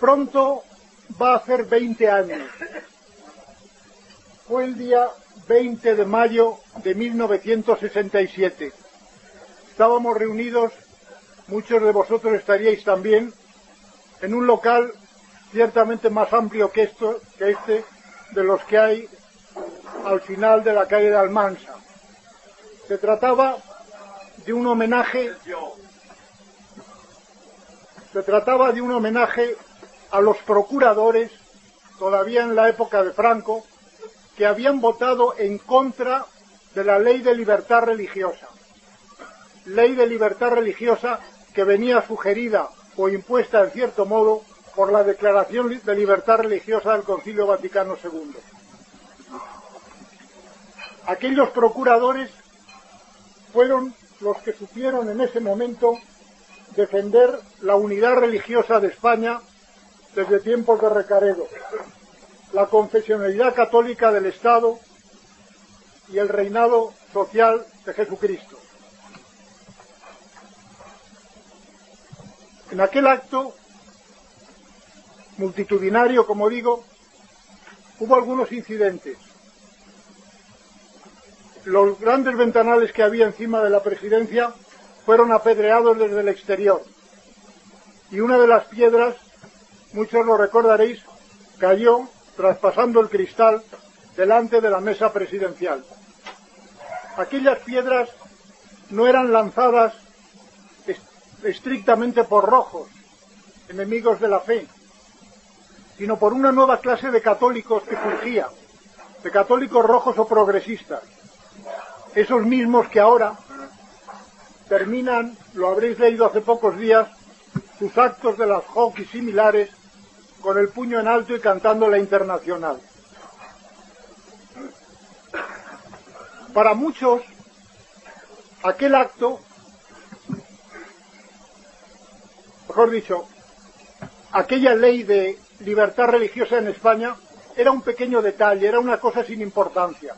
Pronto va a hacer 20 años. Fue el día 20 de mayo de 1967. Estábamos reunidos, muchos de vosotros estaríais también, en un local ciertamente más amplio que este, de los que hay al final de la calle de Almansa. Se trataba de un homenaje a los procuradores, todavía en la época de Franco, que habían votado en contra de la ley de libertad religiosa. Ley de libertad religiosa que venía sugerida o impuesta en cierto modo por la Declaración de Libertad Religiosa del Concilio Vaticano II. Aquellos procuradores fueron los que supieron en ese momento defender la unidad religiosa de España desde tiempos de Recaredo, la confesionalidad católica del Estado y el reinado social de Jesucristo. En aquel acto multitudinario, como digo, hubo algunos incidentes. Los grandes ventanales que había encima de la presidencia fueron apedreados desde el exterior y una de las piedras, muchos lo recordaréis, cayó traspasando el cristal delante de la mesa presidencial. Aquellas piedras no eran lanzadas estrictamente por rojos, enemigos de la fe, sino por una nueva clase de católicos que surgía, de católicos rojos o progresistas, esos mismos que ahora terminan, lo habréis leído hace pocos días, sus actos de las JOC y similares con el puño en alto y cantando la Internacional. Para muchos, aquel acto, mejor dicho, aquella ley de libertad religiosa en España era un pequeño detalle, era una cosa sin importancia.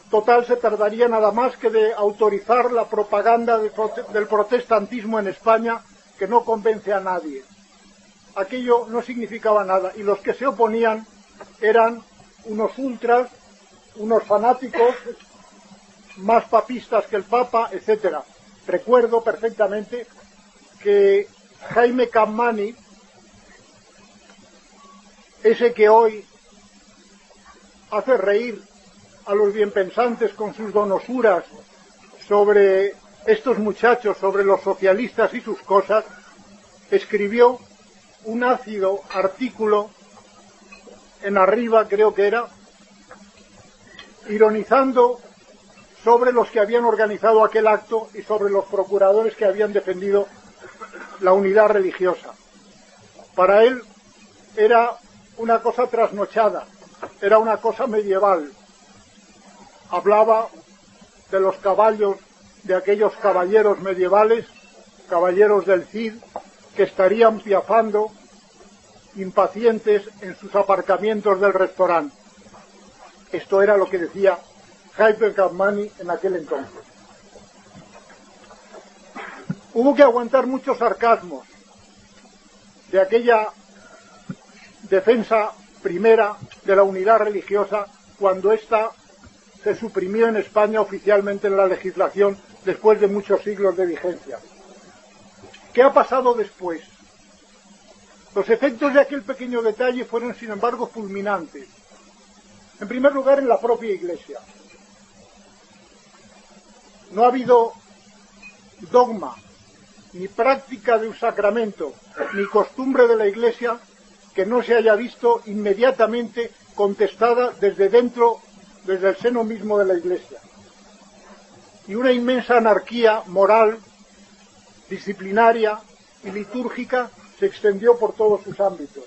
Total, se tardaría nada más que de autorizar la propaganda del protestantismo en España, que no convence a nadie. Aquello no significaba nada, y los que se oponían eran unos ultras, unos fanáticos, más papistas que el Papa, etc. Recuerdo perfectamente que Jaime Capmany, ese que hoy hace reír a los bienpensantes con sus donosuras sobre estos muchachos, sobre los socialistas y sus cosas, escribió un ácido artículo en Arriba, creo que era, ironizando sobre los que habían organizado aquel acto y sobre los procuradores que habían defendido la unidad religiosa. Para él era una cosa trasnochada, era una cosa medieval. Hablaba de los caballos, de aquellos caballeros medievales, caballeros del Cid, que estarían piafando impacientes en sus aparcamientos del restaurante. Esto era lo que decía Jaime Capmany en aquel entonces. Hubo que aguantar muchos sarcasmos de aquella defensa primera de la unidad religiosa cuando ésta se suprimió en España oficialmente en la legislación después de muchos siglos de vigencia. ¿Qué ha pasado después? Los efectos de aquel pequeño detalle fueron, sin embargo, fulminantes. En primer lugar, en la propia Iglesia. No ha habido dogma, ni práctica de un sacramento, ni costumbre de la Iglesia que no se haya visto inmediatamente contestada desde dentro, desde el seno mismo de la Iglesia. Y una inmensa anarquía moral, disciplinaria y litúrgica se extendió por todos sus ámbitos.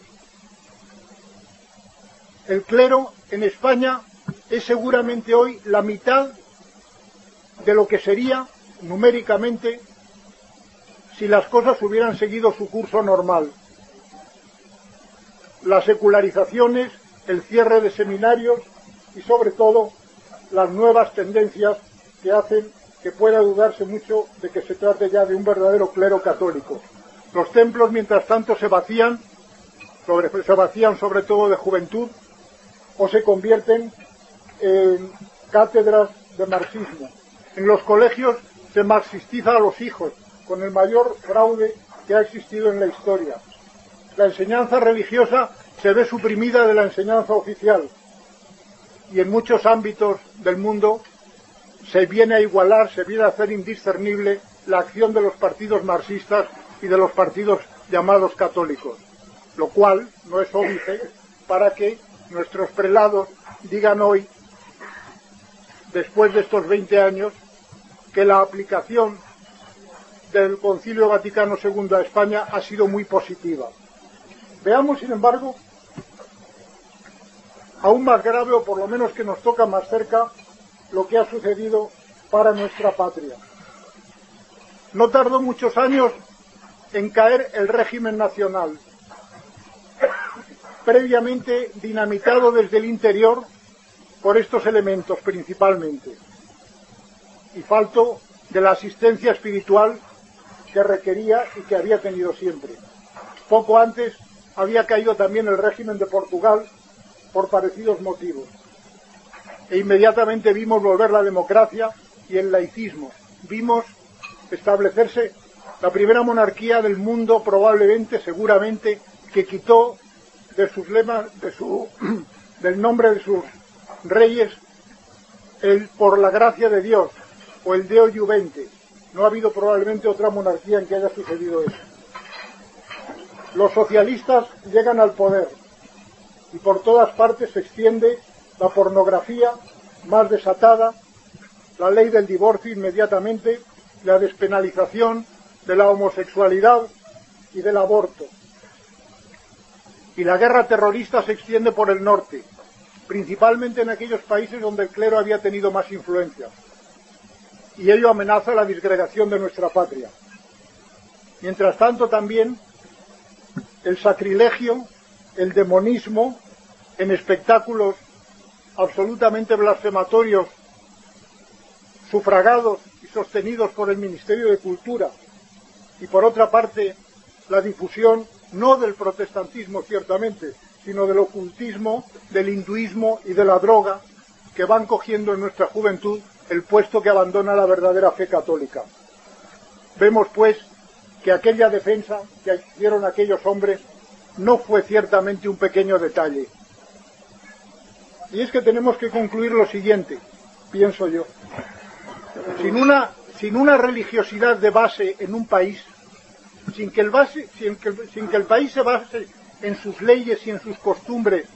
El clero en España es seguramente hoy la mitad de lo que sería numéricamente si las cosas hubieran seguido su curso normal. Las secularizaciones, el cierre de seminarios y sobre todo las nuevas tendencias que hacen que pueda dudarse mucho de que se trate ya de un verdadero clero católico. Los templos, mientras tanto, se vacían sobre todo de juventud, o se convierten en cátedras de marxismo. En los colegios se marxistiza a los hijos, con el mayor fraude que ha existido en la historia. La enseñanza religiosa se ve suprimida de la enseñanza oficial, y en muchos ámbitos del mundo se viene a igualar, se viene a hacer indiscernible la acción de los partidos marxistas y de los partidos llamados católicos, lo cual no es óbice para que nuestros prelados digan hoy, después de estos 20 años, que la aplicación del Concilio Vaticano II a España ha sido muy positiva. Veamos, sin embargo, aún más grave, o por lo menos que nos toca más cerca, lo que ha sucedido para nuestra patria. No tardó muchos años en caer el régimen nacional, previamente dinamitado desde el interior por estos elementos principalmente, y falto de la asistencia espiritual que requería y que había tenido siempre. Poco antes había caído también el régimen de Portugal por parecidos motivos, e inmediatamente vimos volver la democracia y el laicismo. Vimos establecerse la primera monarquía del mundo, probablemente, seguramente, que quitó de sus lemas, del nombre de sus reyes, el por la gracia de Dios, o el Deo Juvente. No ha habido probablemente otra monarquía en que haya sucedido eso. Los socialistas llegan al poder, y por todas partes se extiende la pornografía más desatada, la ley del divorcio inmediatamente, la despenalización de la homosexualidad y del aborto. Y la guerra terrorista se extiende por el norte, principalmente en aquellos países donde el clero había tenido más influencia. Y ello amenaza la disgregación de nuestra patria. Mientras tanto, también el sacrilegio, el demonismo, en espectáculos absolutamente blasfematorios, sufragados y sostenidos por el Ministerio de Cultura, y por otra parte la difusión no del protestantismo ciertamente, sino del ocultismo, del hinduismo y de la droga, que van cogiendo en nuestra juventud el puesto que abandona la verdadera fe católica. Vemos pues que aquella defensa que hicieron aquellos hombres no fue ciertamente un pequeño detalle. Y es que tenemos que concluir lo siguiente, pienso yo. Sin una religiosidad de base en un país, sin que el país se base en sus leyes y en sus costumbres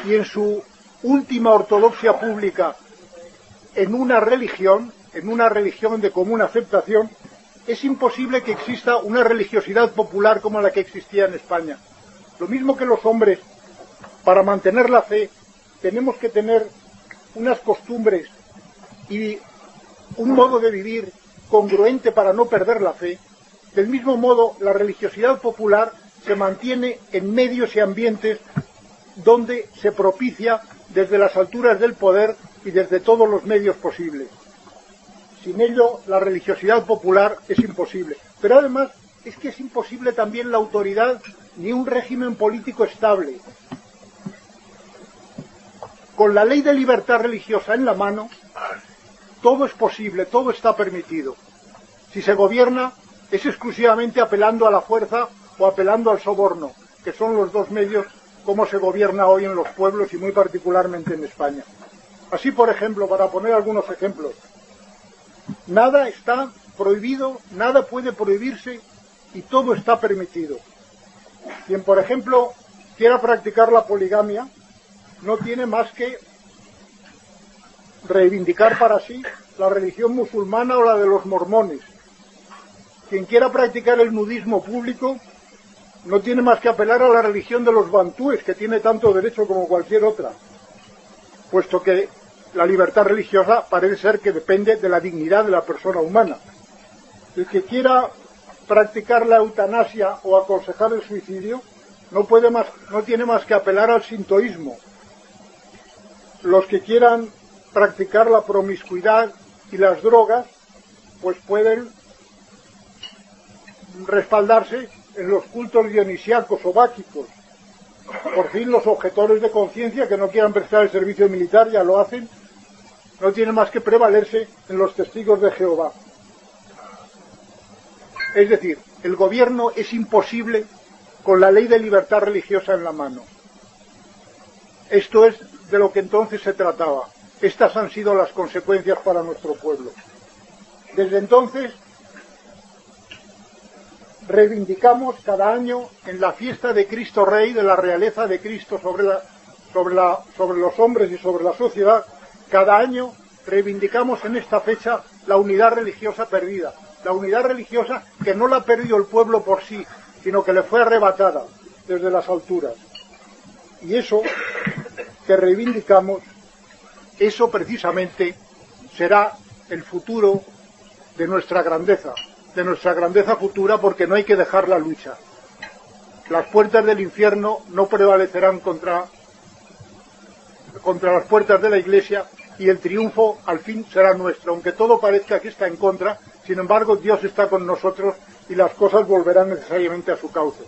y en su última ortodoxia pública, en una religión de común aceptación, es imposible que exista una religiosidad popular como la que existía en España. Lo mismo que los hombres, para mantener la fe, tenemos que tener unas costumbres y un modo de vivir congruente para no perder la fe. Del mismo modo, la religiosidad popular se mantiene en medios y ambientes donde se propicia desde las alturas del poder y desde todos los medios posibles. Sin ello, la religiosidad popular es imposible. Pero además, es que es imposible también la autoridad ni un régimen político estable. Con la ley de libertad religiosa en la mano, todo es posible, todo está permitido. Si se gobierna, es exclusivamente apelando a la fuerza o apelando al soborno, que son los dos medios como se gobierna hoy en los pueblos y muy particularmente en España. Así, por ejemplo, para poner algunos ejemplos, nada está prohibido, nada puede prohibirse y todo está permitido. Quien, por ejemplo, quiera practicar la poligamia, no tiene más que reivindicar para sí la religión musulmana o la de los mormones. Quien quiera practicar el nudismo público no tiene más que apelar a la religión de los bantúes, que tiene tanto derecho como cualquier otra, puesto que la libertad religiosa parece ser que depende de la dignidad de la persona humana. El que quiera practicar la eutanasia o aconsejar el suicidio no tiene más que apelar al sintoísmo. Los que quieran practicar la promiscuidad y las drogas, pues pueden respaldarse en los cultos dionisíacos o báquicos. Por fin los objetores de conciencia que no quieran prestar el servicio militar ya lo hacen, no tienen más que prevalerse en los testigos de Jehová. Es decir, el gobierno es imposible con la ley de libertad religiosa en la mano. Esto es de lo que entonces se trataba. Estas han sido las consecuencias para nuestro pueblo. Desde entonces reivindicamos cada año en la fiesta de Cristo Rey, de la realeza de Cristo sobre los hombres y sobre la sociedad, cada año reivindicamos en esta fecha la unidad religiosa perdida, la unidad religiosa que no la perdió el pueblo por sí, sino que le fue arrebatada desde las alturas. Y eso que reivindicamos, eso precisamente será el futuro de nuestra grandeza futura, porque no hay que dejar la lucha. Las puertas del infierno no prevalecerán contra las puertas de la Iglesia, y el triunfo al fin será nuestro, aunque todo parezca que está en contra. Sin embargo, Dios está con nosotros y las cosas volverán necesariamente a su cauce.